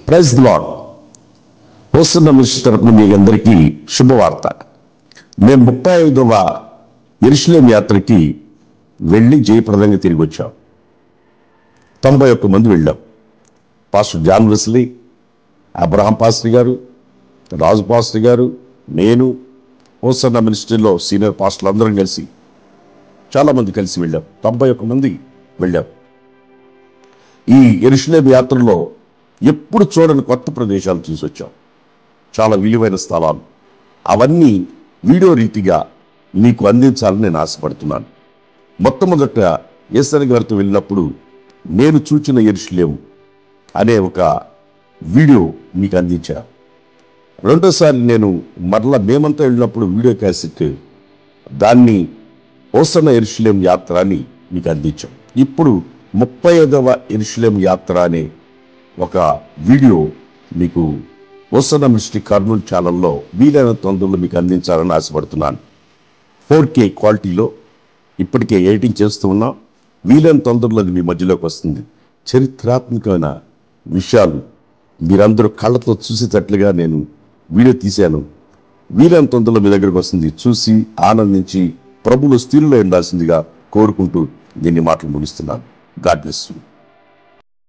Praise the lord. Hosanna Ministry తరపున మీ అందరికీ శుభవార్త. మేము 35వ యెరూషలేము యాత్రకి వెళ్ళి జయప్రదంగా తిరిగి వచ్చాం. 91 మంది వెళ్ళాం. Pastor John Wesley, Abraham pastor గారు, రాజు పాస్టర్ గారు, నేను, హోసన్న మినిస్ట్రీలో సీనియర్ పాస్టర్లు అందరం కలిసి చాలామంది కలిసి వెళ్ళాం. 91 మంది వెళ్ళాం. ఈ యెరూషలేము యాత్రలో ఎప్పుడు చూడని కొత్త ప్రదేశాలు చూసి వచ్చాం. చాలా విలువైన స్థలాలు. అవన్నీ వీడియో రీతిగా మీకు అందించాలని నేను ఆశపడుతున్నాను. మొట్టమొదట యేసయ్య గారితో వెళ్ళినప్పుడు నేను చూచిన యెరూషలేము అనే ఒక వీడియో మీకు అందించా. రెండోసారి నేను మరలా మేమంతా వెళ్ళినప్పుడు వీడియో క్యాసెట్ దాన్ని హోసన్న యెరూషలేము యాత్ర అని మీకు అందించాం. ఇప్పుడు 35వ యెరూషలేము యాత్ర అనే ఒక వీడియో మీకు హోసన్న మినిస్ట్రీ కర్నూలు ఛానల్లో వీలైన తొందరలో మీకు అందించాలని ఆశపడుతున్నాను. 4K క్వాలిటీలో ఇప్పటికే ఎడిటింగ్ చేస్తూ ఉన్నాం. వీలైన తొందరలో అది మీ మధ్యలోకి వస్తుంది. చరిత్రాత్మకమైన విషయాలు మీరందరూ కళ్ళతో చూసేటట్లుగా నేను వీడియో తీశాను. వీలైన తొందరలో మీ దగ్గరకు వస్తుంది. చూసి ఆనందించి ప్రభువులో స్థితిలో ఉండాల్సిందిగా కోరుకుంటూ దీన్ని మాటలు ముగిస్తున్నాను. God bless you.